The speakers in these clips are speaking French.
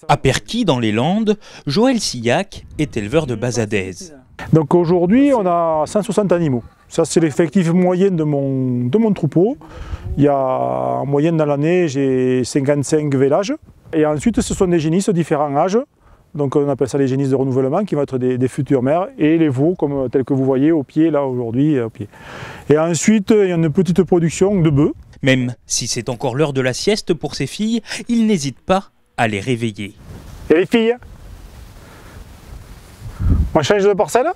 À Perquis, dans les Landes, Joël Sillac est éleveur de Bazadaise. Donc aujourd'hui, on a 160 animaux. Ça, c'est l'effectif moyen de mon troupeau. Il y a en moyenne dans l'année, j'ai 55 vélages. Et ensuite, ce sont des génisses de différents âges. Donc on appelle ça les génisses de renouvellement, qui vont être des futures mères. Et les veaux, tels que vous voyez au pied, là aujourd'hui, au pied. Et ensuite, il y a une petite production de bœufs. Même si c'est encore l'heure de la sieste pour ses filles, il n'hésite pas à les réveiller. Et les filles, on change de parcelle?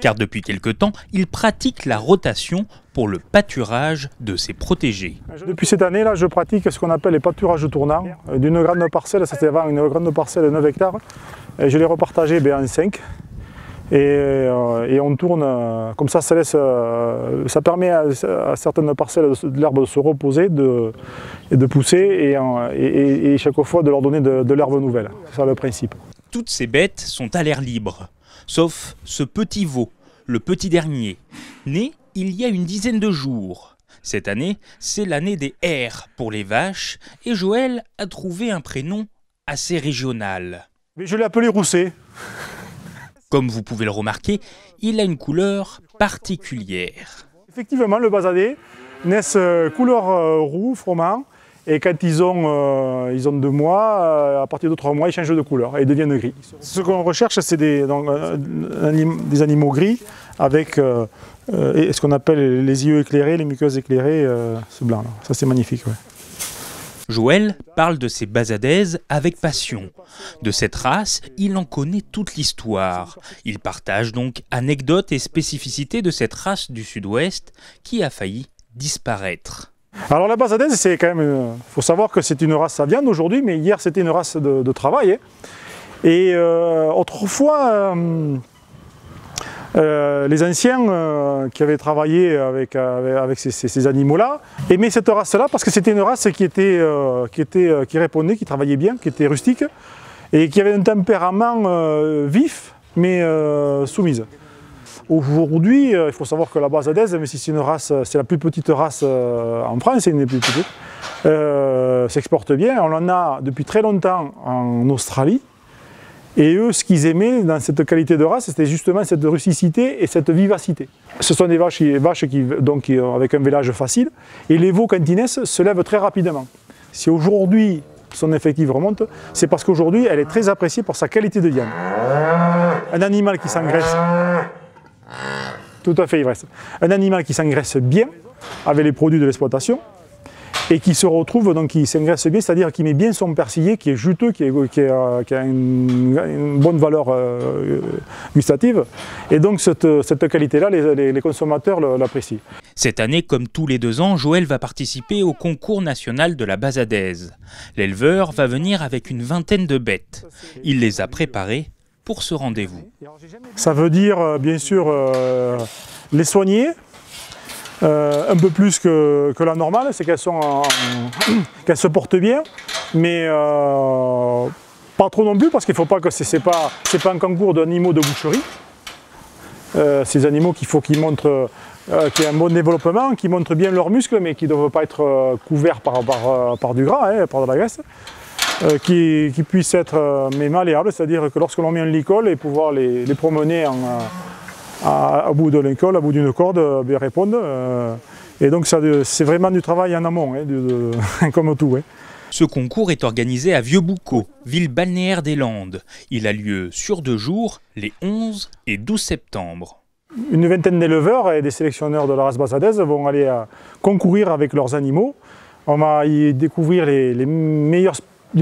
Car depuis quelque temps, il pratique la rotation pour le pâturage de ses protégés. Depuis cette année, là, je pratique ce qu'on appelle les pâturages tournants. D'une grande parcelle, c'était avant une grande parcelle de 9 hectares. Et je l'ai repartagé en 5. Et on tourne, comme ça, ça permet à certaines parcelles de l'herbe de se reposer et de pousser, et chaque fois de leur donner de l'herbe nouvelle. C'est ça le principe. Toutes ces bêtes sont à l'air libre, sauf ce petit veau, le petit dernier, né il y a une dizaine de jours. Cette année, c'est l'année des R pour les vaches, et Joël a trouvé un prénom assez régional. Mais je l'ai appelé Rousset. Comme vous pouvez le remarquer, il a une couleur particulière. Effectivement, le Bazadais naissent couleur roux, froment, et quand ils ont 2 mois, à partir de 3 mois, ils changent de couleur et ils deviennent gris. Ce qu'on recherche, c'est des animaux gris avec ce qu'on appelle les yeux éclairés, les muqueuses éclairées, ce blanc là. Ça, c'est magnifique. Ouais. Joël parle de ses Bazadaises avec passion. De cette race, il en connaît toute l'histoire. Il partage donc anecdotes et spécificités de cette race du Sud-Ouest qui a failli disparaître. Alors la Bazadaise, c'est quand même, faut savoir que c'est une race à viande aujourd'hui, mais hier c'était une race de travail. Hein. Et autrefois, les anciens qui avaient travaillé avec ces animaux-là aimaient cette race-là parce que c'était une race qui répondait, qui travaillait bien, qui était rustique et qui avait un tempérament vif mais soumise. Aujourd'hui, il faut savoir que la Bazadaise, même si c'est une race, c'est la plus petite race en France, c'est une des plus petites, s'exporte bien. On en a depuis très longtemps en Australie. Et eux, ce qu'ils aimaient dans cette qualité de race, c'était justement cette rusticité et cette vivacité. Ce sont des vaches qui avec un vélage facile. Et les veaux, quand ils naissent, se lèvent très rapidement. Si aujourd'hui son effectif remonte, c'est parce qu'aujourd'hui, elle est très appréciée pour sa qualité de viande. Un animal qui s'engraisse, tout à fait, il reste. Un animal qui s'engraisse bien avec les produits de l'exploitation et qui se retrouve, donc qui s'engraisse bien, c'est-à-dire qui met bien son persillé, qui est juteux, qui a une bonne valeur gustative. Et donc cette qualité-là, les consommateurs l'apprécient. Cette année, comme tous les 2 ans, Joël va participer au concours national de la Bazadaise. L'éleveur va venir avec une vingtaine de bêtes. Il les a préparées pour ce rendez-vous. Ça veut dire, bien sûr, les soigner. Un peu plus que la normale, c'est qu'elles se portent bien, mais pas trop non plus, parce qu'il ne faut pas que c'est pas un concours d'animaux de boucherie. Ces animaux qu'il faut qu'ils montrent qu'il y a un bon développement, qui montrent bien leurs muscles, mais qui ne doivent pas être couverts par du gras, hein, par de la graisse, qui puissent être malléables, c'est-à-dire que lorsque l'on met un licol et pouvoir les promener à bout de l'école, à bout d'une corde, bien répondre. Et donc c'est vraiment du travail en amont, hein, comme tout. Hein. Ce concours est organisé à Vieux-Boucau, ville balnéaire des Landes. Il a lieu sur 2 jours, les 11 et 12 septembre. Une vingtaine d'éleveurs et des sélectionneurs de la race Bazadaise vont aller concourir avec leurs animaux. On va y découvrir les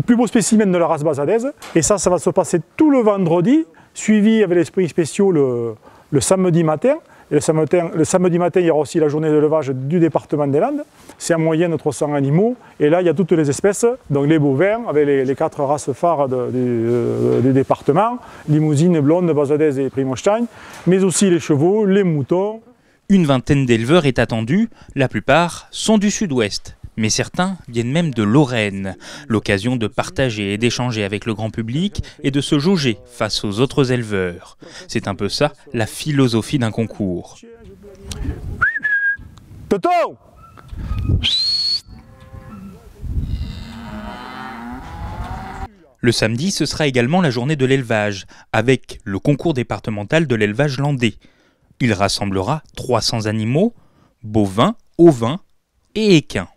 plus beaux spécimens de la race Bazadaise. Et ça va se passer tout le vendredi, suivi avec les prix spéciaux le samedi matin. Et le samedi matin, il y aura aussi la journée d'élevage du département des Landes. C'est en moyenne 300 animaux. Et là, il y a toutes les espèces, donc les bovins, avec les 4 races phares du département, Limousine, Blonde, Bazadaise et Primolstein, mais aussi les chevaux, les moutons. Une vingtaine d'éleveurs est attendue, la plupart sont du Sud-Ouest. Mais certains viennent même de Lorraine, l'occasion de partager et d'échanger avec le grand public et de se jauger face aux autres éleveurs. C'est un peu ça, la philosophie d'un concours. Toto! Le samedi, ce sera également la journée de l'élevage, avec le concours départemental de l'élevage landais. Il rassemblera 300 animaux, bovins, ovins et équins.